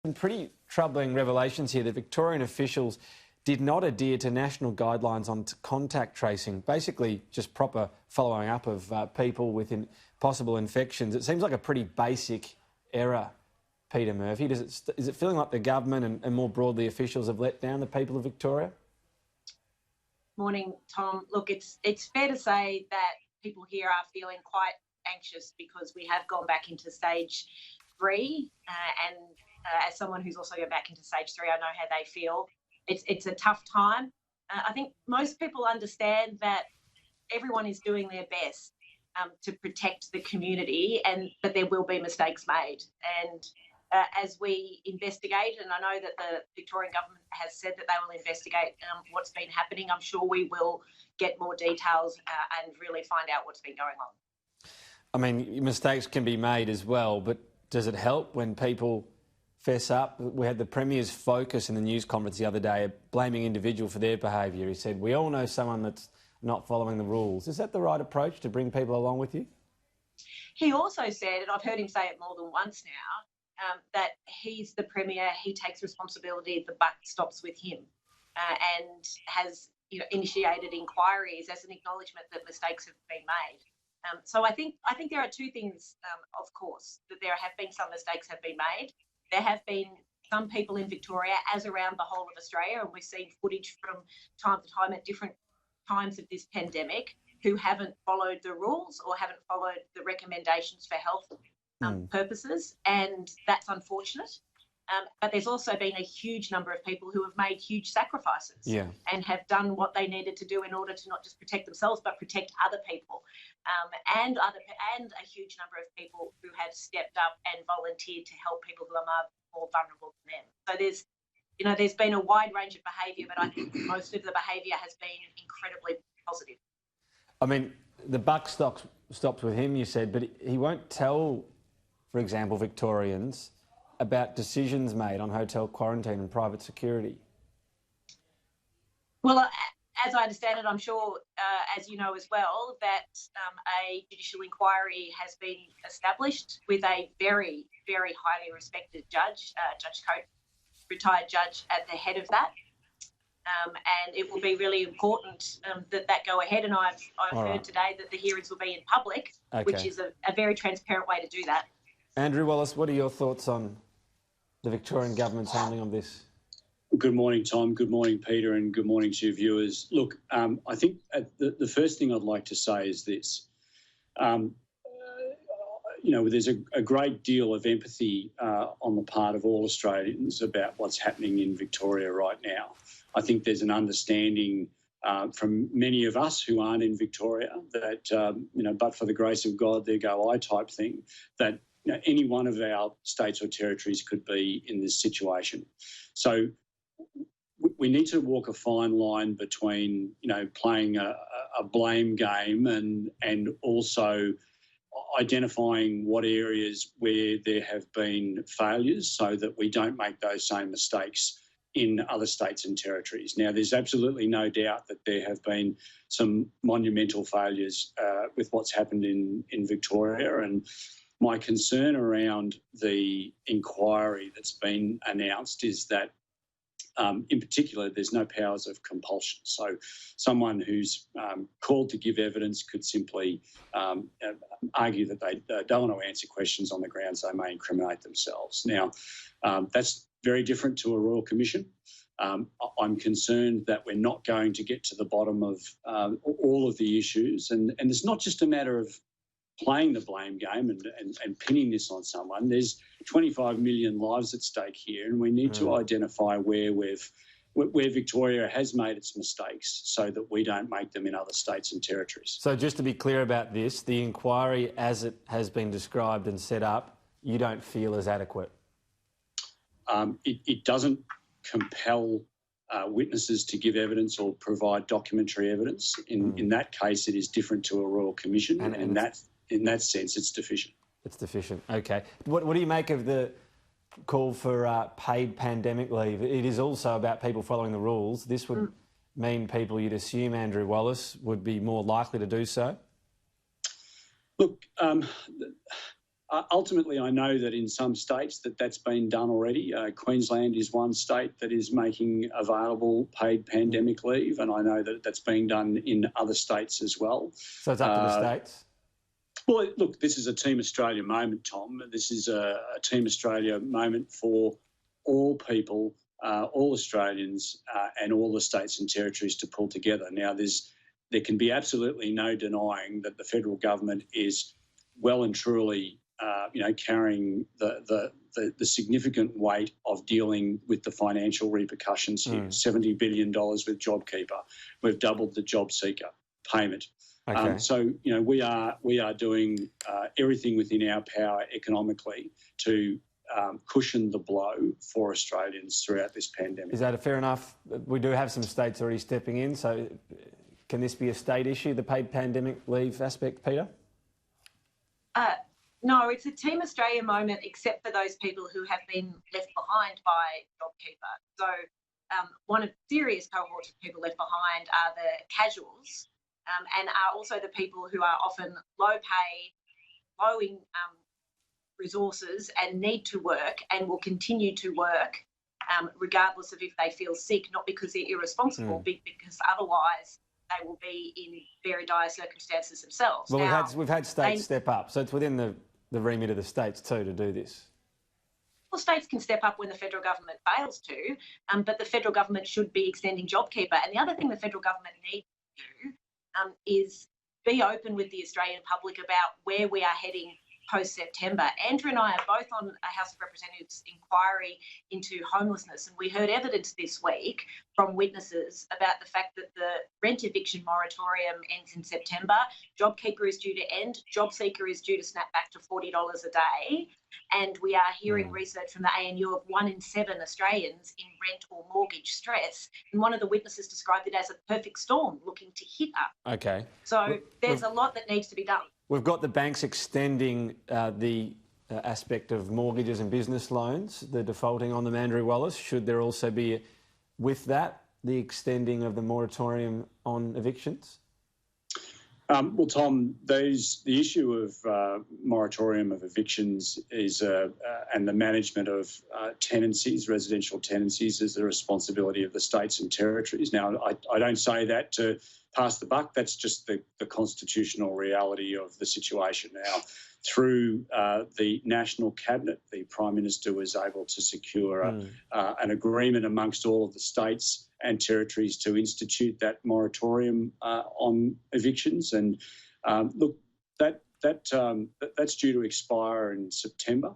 Some pretty troubling revelations here that Victorian officials did not adhere to national guidelines on contact tracing, basically just proper following up of people with possible infections. It seems like a pretty basic error, Peter Murphy. Is it feeling like the government and more broadly officials have let down the people of Victoria? Morning, Tom. Look, it's fair to say that people here are feeling quite anxious because we have gone back into stage 3 and as someone who's also going back into stage 3, I know how they feel. It's a tough time. I think most people understand that everyone is doing their best to protect the community and that there will be mistakes made. And as we investigate, and I know that the Victorian government has said that they will investigate what's been happening, I'm sure we will get more details and really find out what's been going on. I mean, mistakes can be made as well, but does it help when people fess up? We had the Premier's focus in the news conference the other day, blaming individual for their behaviour. He said, we all know someone that's not following the rules. Is that the right approach to bring people along with you? He also said, and I've heard him say it more than once now, that he's the Premier, he takes responsibility, the buck stops with him, and has initiated inquiries as an acknowledgement that mistakes have been made. So I think there are two things, of course, that there have been some mistakes have been made. There have been some people in Victoria, as around the whole of Australia, and we've seen footage from time to time at different times of this pandemic, who haven't followed the rules or haven't followed the recommendations for health purposes, and that's unfortunate. But there's also been a huge number of people who have made huge sacrifices and have done what they needed to do in order to not just protect themselves but protect other people, and a huge number of people who have stepped up and volunteered to help people who are more vulnerable than them. So there's been a wide range of behaviour, but I think most of the behaviour has been incredibly positive. I mean, the buck stops with him, you said, but he won't tell, for example, Victorians about decisions made on hotel quarantine and private security. Well, as I understand it, I'm sure, as you know as well, that a judicial inquiry has been established with a very, very highly respected judge, Judge Coate, retired judge, at the head of that. And it will be really important that go ahead. And I've heard today that the hearings will be in public, which is a very transparent way to do that. Andrew Wallace, what are your thoughts on the Victorian government's handling of this? Good morning, Tom. Good morning, Peter, and good morning to your viewers. Look, I think the first thing I'd like to say is this. There's a great deal of empathy on the part of all Australians about what's happening in Victoria right now. I think there's an understanding from many of us who aren't in Victoria that, but for the grace of God, there go I type thing, that any one of our states or territories could be in this situation. So we need to walk a fine line between, playing a blame game and also identifying what areas where there have been failures so that we don't make those same mistakes in other states and territories. Now, there's absolutely no doubt that there have been some monumental failures with what's happened in Victoria, and my concern around the inquiry that's been announced is that, in particular, there's no powers of compulsion. So someone who's called to give evidence could simply argue that they don't want to answer questions on the grounds they may incriminate themselves. Now, that's very different to a Royal Commission. I'm concerned that we're not going to get to the bottom of all of the issues. And it's not just a matter of playing the blame game and pinning this on someone. There's 25 million lives at stake here, and we need to identify where Victoria has made its mistakes so that we don't make them in other states and territories. So just to be clear about this, the inquiry as it has been described and set up, you don't feel is adequate? It doesn't compel witnesses to give evidence or provide documentary evidence. In that case, it is different to a Royal Commission, and in that sense, it's deficient. It's deficient. Okay. What do you make of the call for paid pandemic leave? It is also about people following the rules. This would mean people, you'd assume, Andrew Wallace, would be more likely to do so? Look, ultimately, I know that in some states that's been done already. Queensland is one state that is making available paid pandemic leave, and I know that that's being done in other states as well. So it's up to the states? Well, look, this is a Team Australia moment, Tom. This is a Team Australia moment for all people, all Australians, and all the states and territories to pull together. Now, there can be absolutely no denying that the federal government is well and truly carrying the significant weight of dealing with the financial repercussions here. $70 billion with JobKeeper. We've doubled the job seeker payment. Okay. So we are doing everything within our power economically to cushion the blow for Australians throughout this pandemic. Is that fair enough? We do have some states already stepping in, so can this be a state issue, the paid pandemic leave aspect, Peter? No, it's a Team Australia moment, except for those people who have been left behind by JobKeeper. So one of the serious cohorts of people left behind are the casuals, and are also the people who are often low pay, low in resources and need to work and will continue to work regardless of if they feel sick, not because they're irresponsible, but because otherwise they will be in very dire circumstances themselves. Well, now, we've had states step up, so it's within the remit of the states too to do this. Well, states can step up when the federal government fails to, but the federal government should be extending JobKeeper. And the other thing the federal government needs to do is be open with the Australian public about where we are heading post-September. Andrew and I are both on a House of Representatives inquiry into homelessness, and we heard evidence this week from witnesses about the fact that the rent eviction moratorium ends in September. JobKeeper is due to end. JobSeeker is due to snap back to $40 a day. And we are hearing research from the ANU of 1 in 7 Australians in rent or mortgage stress. And one of the witnesses described it as a perfect storm looking to hit us. Okay. So there's a lot that needs to be done. We've got the banks extending the aspect of mortgages and business loans, the defaulting on them, Andrew Wallace. Should there also be, with that, the extending of the moratorium on evictions? Well, Tom, the issue of moratorium of evictions is and the management of tenancies, residential tenancies, is the responsibility of the states and territories. Now, I don't say that to pass the buck. That's just the constitutional reality of the situation. Now, through the National Cabinet, the Prime Minister was able to secure an agreement amongst all of the states and territories to institute that moratorium on evictions. And look, that's due to expire in September.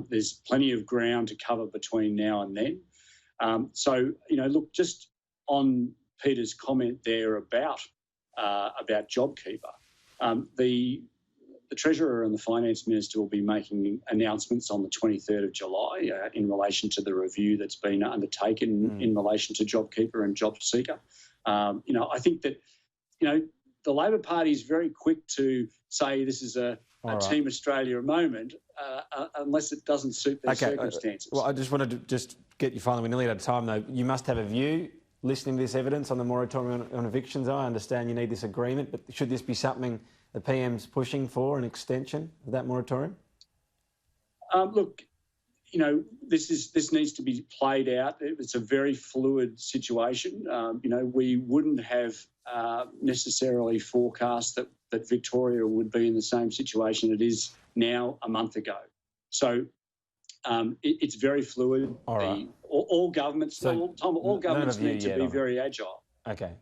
There's plenty of ground to cover between now and then. So, look, just on Peter's comment there about JobKeeper, the Treasurer and the Finance Minister will be making announcements on the 23rd of July in relation to the review that's been undertaken in relation to JobKeeper and JobSeeker. I think that, the Labor Party is very quick to say this is a Team Australia moment unless it doesn't suit their circumstances. Well, I just wanted to just get you finally, we're nearly out of time though. You must have a view listening to this evidence on the moratorium on evictions. I understand you need this agreement, but should this be something the PM's pushing for, an extension of that moratorium? Look, this needs to be played out. It's a very fluid situation. We wouldn't have necessarily forecast that Victoria would be in the same situation it is now a month ago. So it's very fluid. All right. All governments, Tom, all governments need to be very agile. Okay.